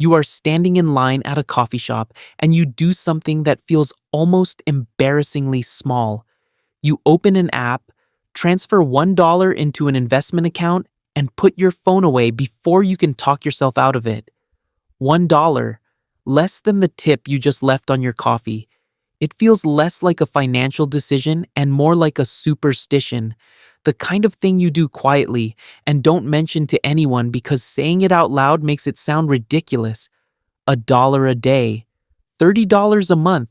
You are standing in line at a coffee shop and you do something that feels almost embarrassingly small. You open an app, transfer $1 into an investment account, and put your phone away before you can talk yourself out of it. $1, less than the tip you just left on your coffee. It feels less like a financial decision and more like a superstition, the kind of thing you do quietly and don't mention to anyone because saying it out loud makes it sound ridiculous. $1 a day, $30 a month.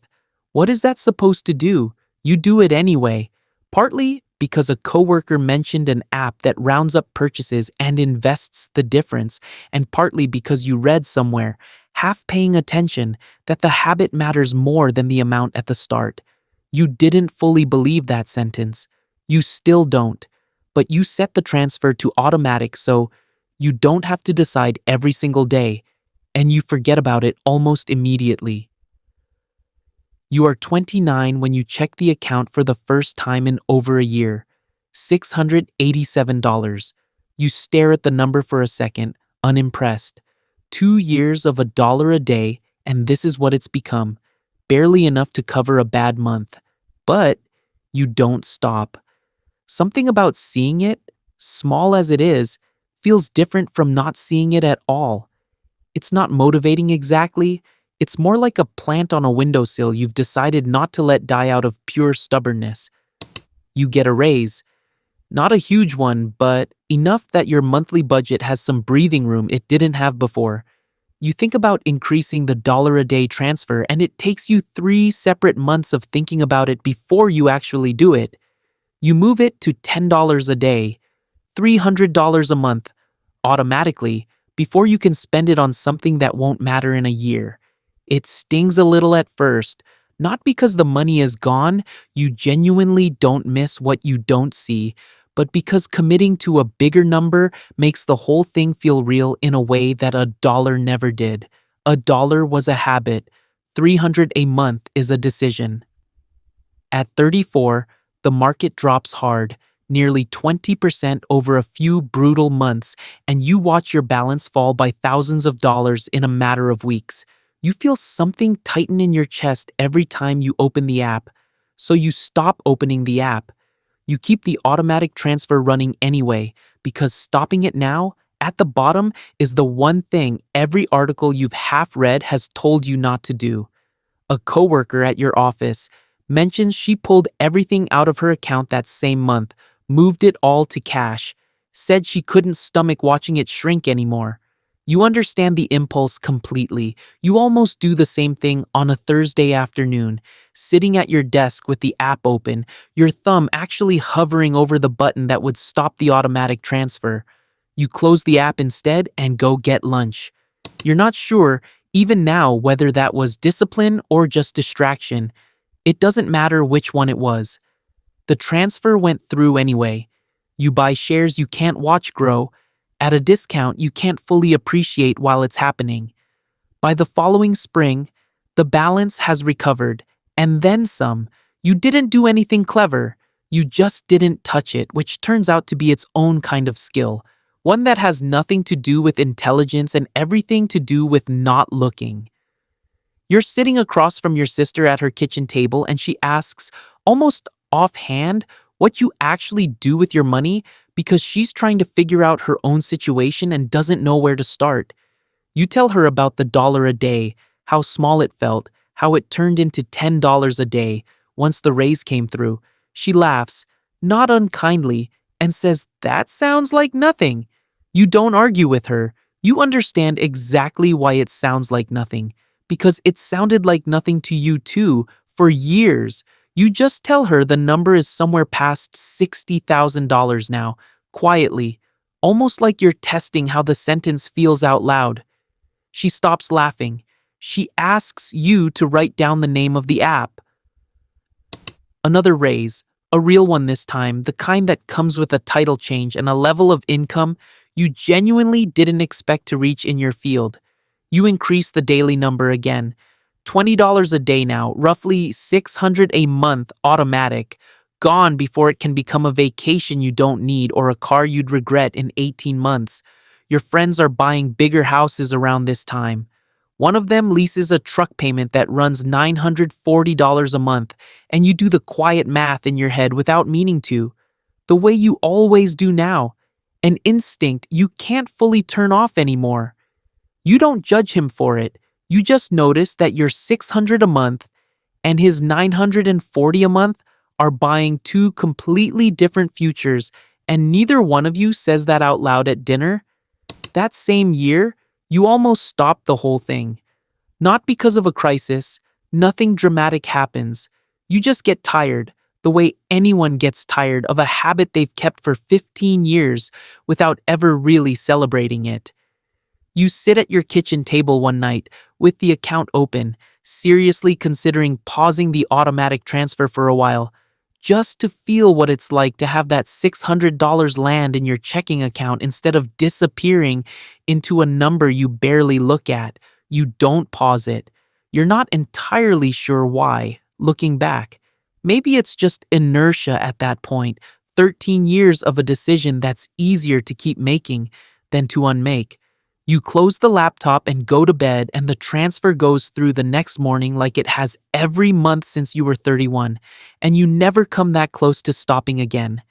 What is that supposed to do? You do it anyway, partly because a coworker mentioned an app that rounds up purchases and invests the difference, and partly because you read somewhere, half paying attention, that the habit matters more than the amount at the start. You didn't fully believe that sentence. You still don't. But you set the transfer to automatic so you don't have to decide every single day, and you forget about it almost immediately. You are 29 when you check the account for the first time in over a year. $687. You stare at the number for a second, unimpressed. 2 years of $1 a day, and this is what it's become. Barely enough to cover a bad month. But you don't stop. Something about seeing it, small as it is, feels different from not seeing it at all. It's not motivating exactly. It's more like a plant on a windowsill you've decided not to let die out of pure stubbornness. You get a raise. Not a huge one, but enough that your monthly budget has some breathing room it didn't have before. You think about increasing the $1 a day transfer, and it takes you 3 separate months of thinking about it before you actually do it. You move it to $10 a day, $300 a month, automatically, before you can spend it on something that won't matter in a year. It stings a little at first, not because the money is gone, you genuinely don't miss what you don't see, but because committing to a bigger number makes the whole thing feel real in a way that $1 never did. $1 was a habit. $300 a month is a decision. At 34, the market drops hard, nearly 20% over a few brutal months, and you watch your balance fall by thousands of dollars in a matter of weeks. You feel something tighten in your chest every time you open the app, so you stop opening the app. You keep the automatic transfer running anyway, because stopping it now, at the bottom, is the one thing every article you've half read has told you not to do. A coworker at your office mentions she pulled everything out of her account that same month, moved it all to cash, said she couldn't stomach watching it shrink anymore. You understand the impulse completely. You almost do the same thing on a Thursday afternoon, sitting at your desk with the app open, your thumb actually hovering over the button that would stop the automatic transfer. You close the app instead and go get lunch. You're not sure, even now, whether that was discipline or just distraction. It doesn't matter which one it was. The transfer went through anyway. You buy shares you can't watch grow, at a discount you can't fully appreciate while it's happening. By the following spring, the balance has recovered, and then some. You didn't do anything clever. You just didn't touch it, which turns out to be its own kind of skill, one that has nothing to do with intelligence and everything to do with not looking. You're sitting across from your sister at her kitchen table, and she asks, almost offhand, what you actually do with your money because she's trying to figure out her own situation and doesn't know where to start. You tell her about the $1 a day, how small it felt, how it turned into $10 a day once the raise came through. She laughs, not unkindly, and says, "That sounds like nothing." You don't argue with her. You understand exactly why it sounds like nothing, because it sounded like nothing to you too, for years. You just tell her the number is somewhere past $60,000 now, quietly, almost like you're testing how the sentence feels out loud. She stops laughing. She asks you to write down the name of the app. Another raise, a real one this time, the kind that comes with a title change and a level of income you genuinely didn't expect to reach in your field. You increase the daily number again. $20 a day now, roughly $600 a month automatic, gone before it can become a vacation you don't need or a car you'd regret in 18 months. Your friends are buying bigger houses around this time. One of them leases a truck payment that runs $940 a month, and you do the quiet math in your head without meaning to, the way you always do now, an instinct you can't fully turn off anymore. You don't judge him for it. You just notice that your 600 a month and his 940 a month are buying two completely different futures, and neither one of you says that out loud at dinner. That same year, you almost stopped the whole thing. Not because of a crisis, nothing dramatic happens. You just get tired, the way anyone gets tired of a habit they've kept for 15 years without ever really celebrating it. You sit at your kitchen table one night with the account open, seriously considering pausing the automatic transfer for a while, just to feel what it's like to have that $600 land in your checking account instead of disappearing into a number you barely look at. You don't pause it. You're not entirely sure why, looking back. Maybe it's just inertia at that point, 13 years of a decision that's easier to keep making than to unmake. You close the laptop and go to bed, and the transfer goes through the next morning like it has every month since you were 31, and you never come that close to stopping again.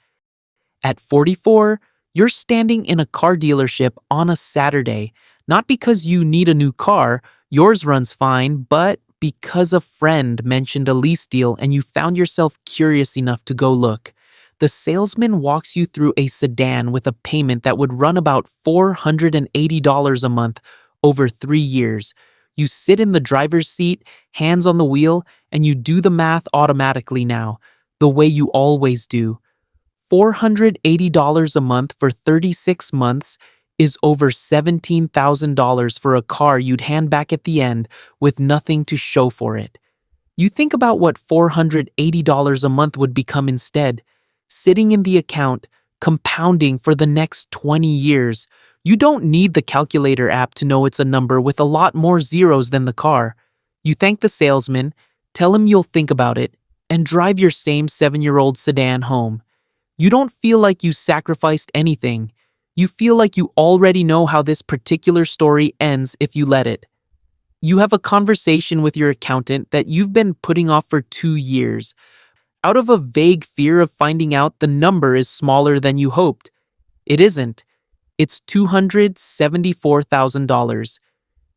At 44, you're standing in a car dealership on a Saturday, not because you need a new car, yours runs fine, but because a friend mentioned a lease deal and you found yourself curious enough to go look. The salesman walks you through a sedan with a payment that would run about $480 a month over 3 years. You sit in the driver's seat, hands on the wheel, and you do the math automatically now, the way you always do. $480 a month for 36 months is over $17,000 for a car you'd hand back at the end with nothing to show for it. You think about what $480 a month would become instead. Sitting in the account, compounding for the next 20 years. You don't need the calculator app to know it's a number with a lot more zeros than the car. You thank the salesman, tell him you'll think about it, and drive your same 7-year-old sedan home. You don't feel like you sacrificed anything. You feel like you already know how this particular story ends if you let it. You have a conversation with your accountant that you've been putting off for 2 years, out of a vague fear of finding out the number is smaller than you hoped. It isn't. It's $274,000.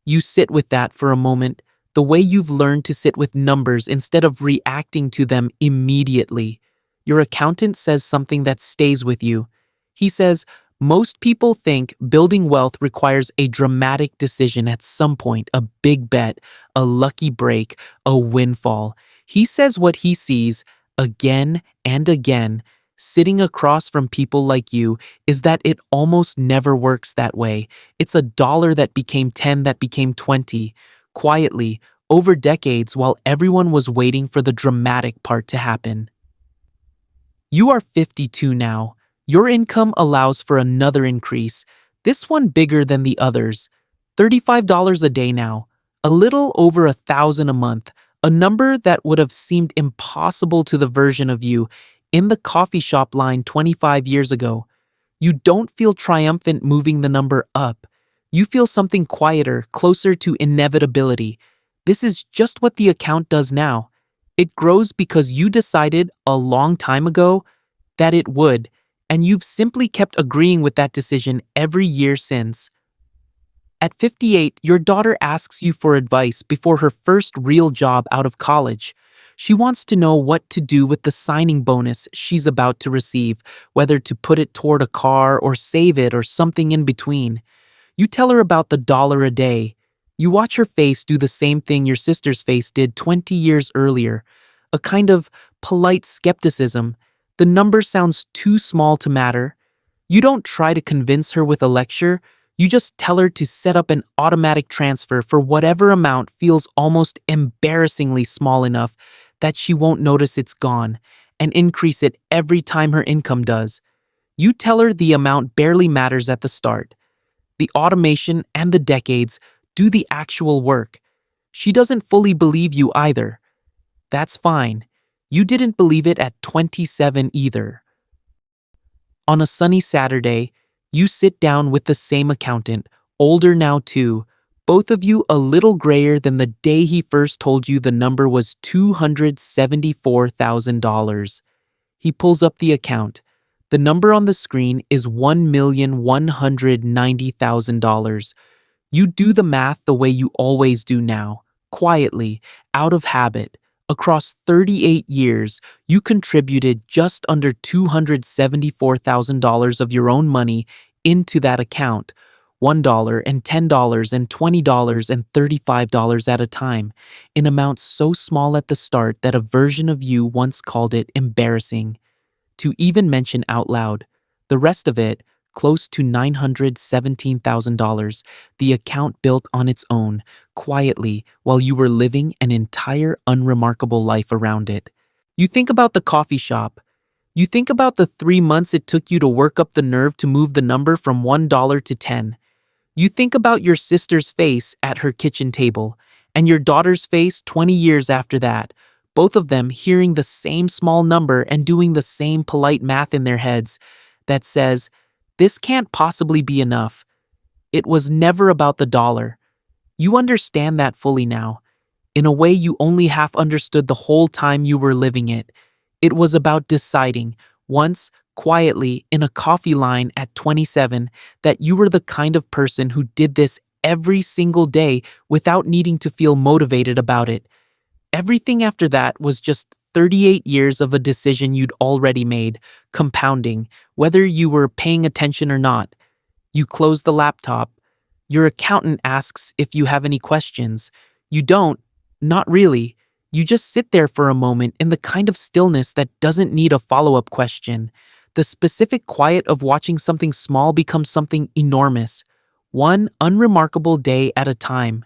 You sit with that for a moment, the way you've learned to sit with numbers instead of reacting to them immediately. Your accountant says something that stays with you. He says, most people think building wealth requires a dramatic decision at some point, a big bet, a lucky break, a windfall. He says what he sees again and again, sitting across from people like you, is that it almost never works that way. It's a dollar that became 10 that became 20, quietly, over decades while everyone was waiting for the dramatic part to happen. You are 52 now. Your income allows for another increase, this one bigger than the others. $35 a day now, a little over $1,000 a month, a number that would have seemed impossible to the version of you in the coffee shop line 25 years ago. You don't feel triumphant moving the number up. You feel something quieter, closer to inevitability. This is just what the account does now. It grows because you decided a long time ago that it would, and you've simply kept agreeing with that decision every year since. At 58, your daughter asks you for advice before her first real job out of college. She wants to know what to do with the signing bonus she's about to receive, whether to put it toward a car or save it or something in between. You tell her about the dollar a day. You watch her face do the same thing your sister's face did 20 years earlier, a kind of polite skepticism. The number sounds too small to matter. You don't try to convince her with a lecture. You just tell her to set up an automatic transfer for whatever amount feels almost embarrassingly small enough that she won't notice it's gone, and increase it every time her income does. You tell her the amount barely matters at the start. The automation and the decades do the actual work. She doesn't fully believe you either. That's fine. You didn't believe it at 27 either. On a sunny Saturday, you sit down with the same accountant, older now too, Both of you a little grayer than the day he first told you the number was $274,000. He pulls up the account. The number on the screen is $1,190,000. You do the math the way you always do now, quietly, out of habit. Across 38 years, you contributed just under $274,000 of your own money into that account. $1 and $10 and $20 and $35 at a time, in amounts so small at the start that a version of you once called it embarrassing to even mention out loud. The rest of it, close to $917,000, the account built on its own, quietly, while you were living an entire unremarkable life around it. You think about the coffee shop. You think about the 3 months it took you to work up the nerve to move the number from $1 to 10. You think about your sister's face at her kitchen table, and your daughter's face 20 years after that, both of them hearing the same small number and doing the same polite math in their heads that says, this can't possibly be enough. It was never about the dollar. You understand that fully now. In a way you only half understood the whole time you were living it. It was about deciding, once, quietly, in a coffee line at 27, that you were the kind of person who did this every single day without needing to feel motivated about it. Everything after that was just 38 years of a decision you'd already made, compounding, whether you were paying attention or not. You close the laptop. Your accountant asks if you have any questions. You don't, not really. You just sit there for a moment in the kind of stillness that doesn't need a follow-up question. The specific quiet of watching something small become something enormous, one unremarkable day at a time.